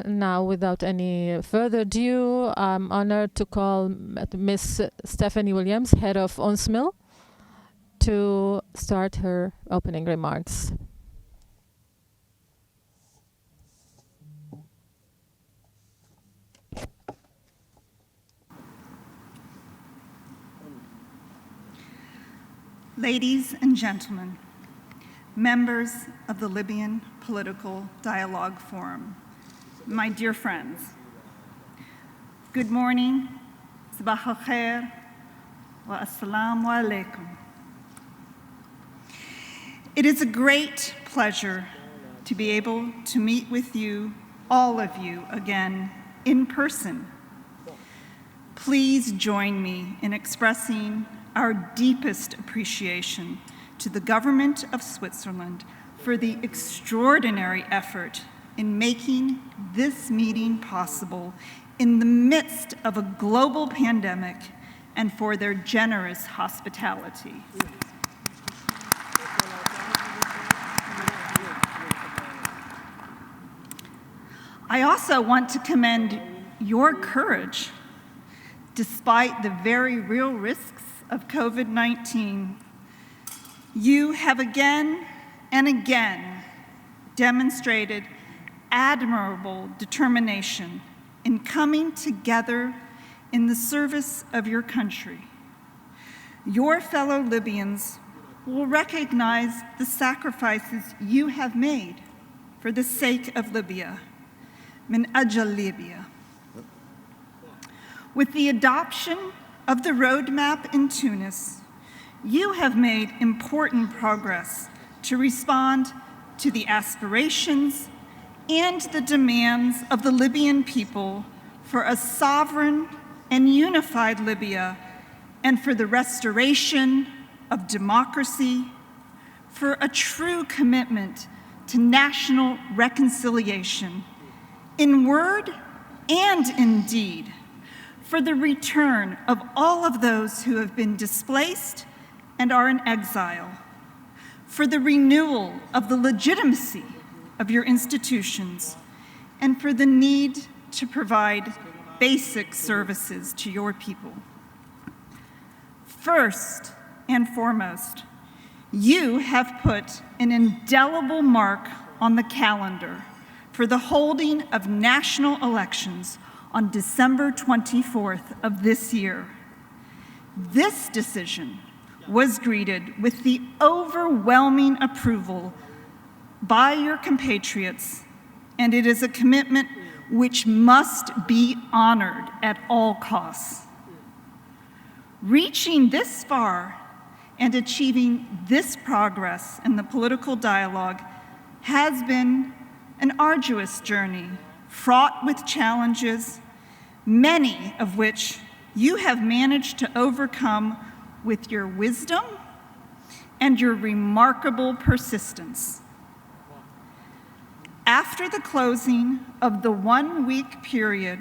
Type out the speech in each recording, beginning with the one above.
Now, without any further ado, I'm honored to call Miss Stephanie Williams, head of UNSMIL, to start her opening remarks. Ladies and gentlemen, members of the Libyan Political Dialogue Forum, my dear friends, good morning, sabah al-khair, wa assalamu alaikum. It is a great pleasure to be able to meet with you, all of you, again in person. Please join me in expressing our deepest appreciation to the government of Switzerland for the extraordinary effort in making this meeting possible in the midst of a global pandemic and for their generous hospitality. I also want to commend your courage despite the very real risks of COVID-19. You have again and again demonstrated admirable determination in coming together in the service of your country. Your fellow Libyans will recognize the sacrifices you have made for the sake of Libya, min ajal Libya. With the adoption of the roadmap in Tunis, you have made important progress to respond to the aspirations and the demands of the Libyan people for a sovereign and unified Libya and for the restoration of democracy, for a true commitment to national reconciliation in word and in deed, for the return of all of those who have been displaced and are in exile, for the renewal of the legitimacy of your institutions, and for the need to provide basic services to your people. First and foremost, you have put an indelible mark on the calendar for the holding of national elections on December 24th of this year. This decision was greeted with the overwhelming approval by your compatriots, and it is a commitment which must be honored at all costs. Reaching this far and achieving this progress in the political dialogue has been an arduous journey, fraught with challenges, many of which you have managed to overcome with your wisdom and your remarkable persistence. After the closing of the one-week period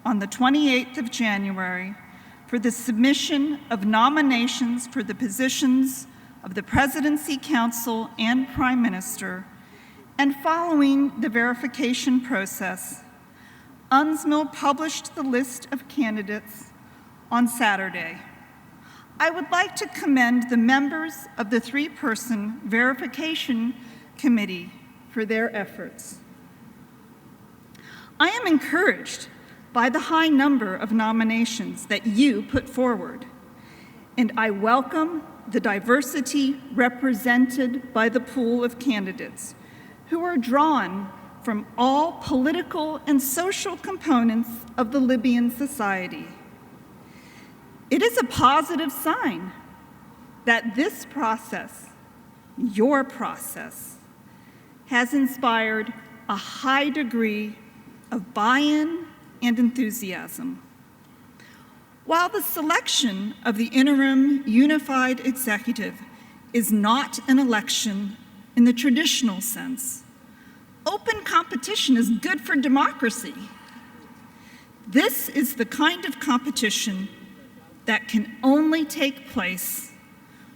on the 28th of January for the submission of nominations for the positions of the Presidency Council and Prime Minister, And following the verification process, UNSMIL published the list of candidates on Saturday. I would like to commend the members of the three-person verification committee for their efforts. I am encouraged by the high number of nominations that you put forward, and I welcome the diversity represented by the pool of candidates who are drawn from all political and social components of the Libyan society. It is a positive sign that this process, your process, has inspired a high degree of buy-in and enthusiasm. While the selection of the interim unified executive is not an election in the traditional sense, open competition is good for democracy. This is the kind of competition that can only take place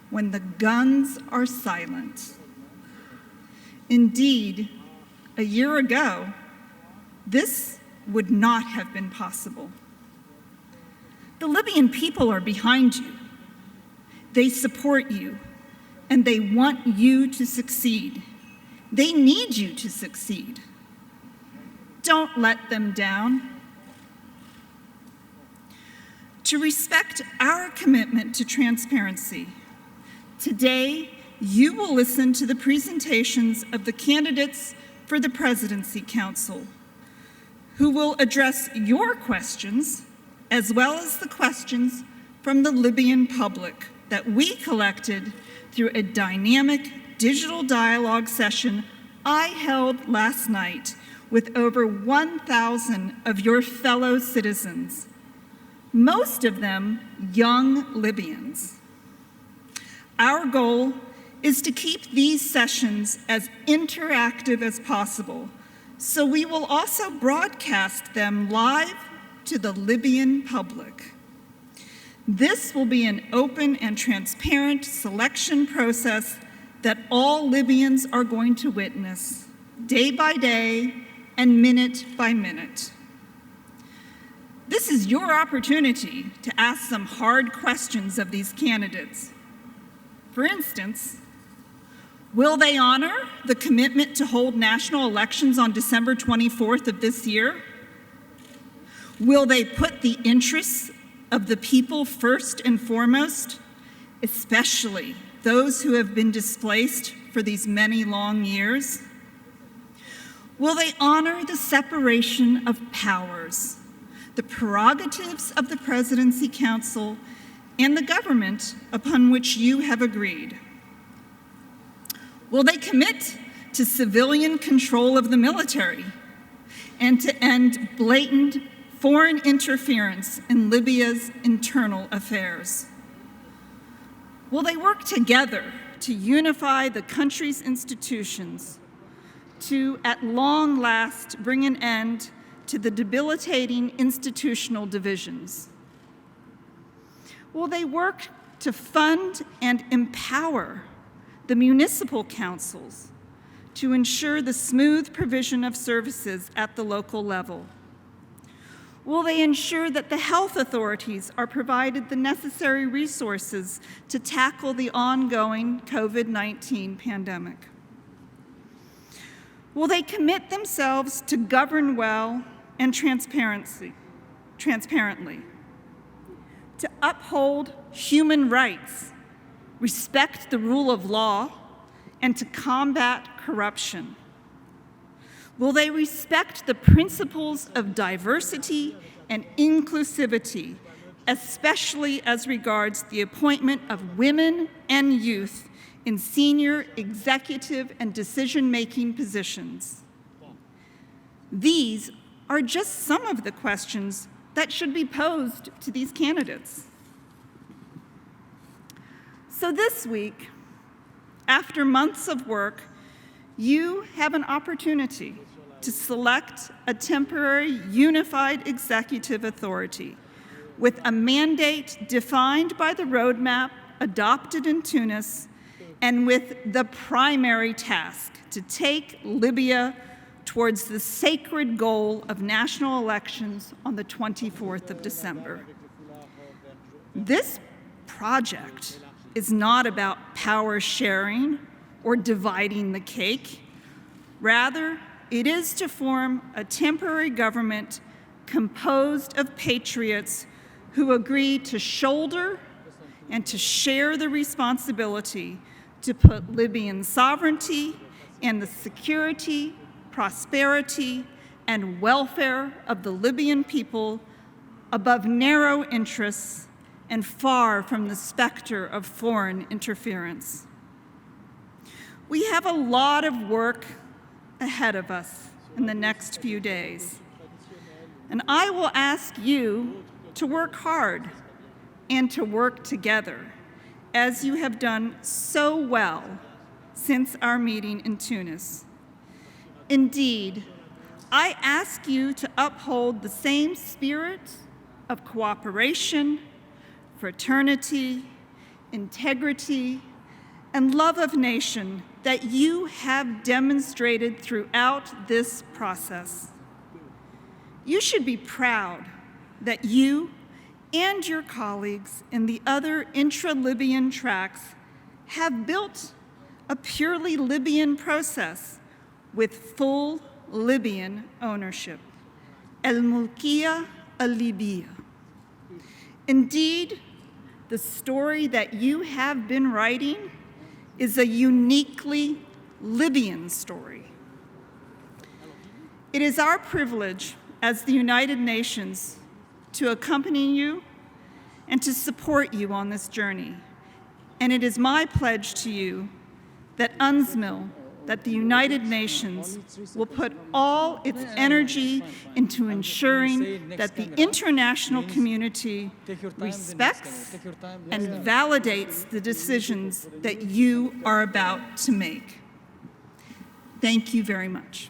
when the guns are silent. Indeed, a year ago, this would not have been possible. The Libyan people are behind you. They support you, and they want you to succeed. They need you to succeed. Don't let them down. To respect our commitment to transparency, today you will listen to the presentations of the candidates for the Presidency Council, who will address your questions as well as the questions from the Libyan public that we collected through a dynamic digital dialogue session I held last night with over 1,000 of your fellow citizens, most of them young Libyans. Our goal is to keep these sessions as interactive as possible, so we will also broadcast them live to the Libyan public. This will be an open and transparent selection process that all Libyans are going to witness day by day and minute by minute. This is your opportunity to ask some hard questions of these candidates. For instance, will they honor the commitment to hold national elections on December 24th of this year? Will they put the interests of the people first and foremost, especially those who have been displaced for these many long years? Will they honor the separation of powers, the prerogatives of the Presidency Council and the government upon which you have agreed? Will they commit to civilian control of the military and to end blatant foreign interference in Libya's internal affairs? Will they work together to unify the country's institutions to, at long last, bring an end to the debilitating institutional divisions? Will they work to fund and empower the municipal councils to ensure the smooth provision of services at the local level? Will they ensure that the health authorities are provided the necessary resources to tackle the ongoing COVID-19 pandemic? Will they commit themselves to govern well and transparently, to uphold human rights, respect the rule of law, and to combat corruption? Will they respect the principles of diversity and inclusivity, especially as regards the appointment of women and youth in senior executive and decision-making positions? These are just some of the questions that should be posed to these candidates. So this week, after months of work, you have an opportunity to select a temporary unified executive authority with a mandate defined by the roadmap adopted in Tunis and with the primary task to take Libya towards the sacred goal of national elections on the 24th of December. This project is not about power sharing or dividing the cake. Rather, it is to form a temporary government composed of patriots who agree to shoulder and to share the responsibility to put Libyan sovereignty and the security, prosperity, and welfare of the Libyan people above narrow interests and far from the specter of foreign interference. We have a lot of work ahead of us in the next few days, and I will ask you to work hard and to work together, as you have done so well since our meeting in Tunis. Indeed, I ask you to uphold the same spirit of cooperation, fraternity, integrity, and love of nation that you have demonstrated throughout this process. You should be proud that you and your colleagues in the other intra-Libyan tracks have built a purely Libyan process with full Libyan ownership. الملكية الليبية. Indeed, the story that you have been writing is a uniquely Libyan story. It is our privilege as the United Nations to accompany you and to support you on this journey. And it is my pledge to you that UNSMIL, that the United Nations, will put all its energy into ensuring that the international community respects and validates the decisions that you are about to make. Thank you very much.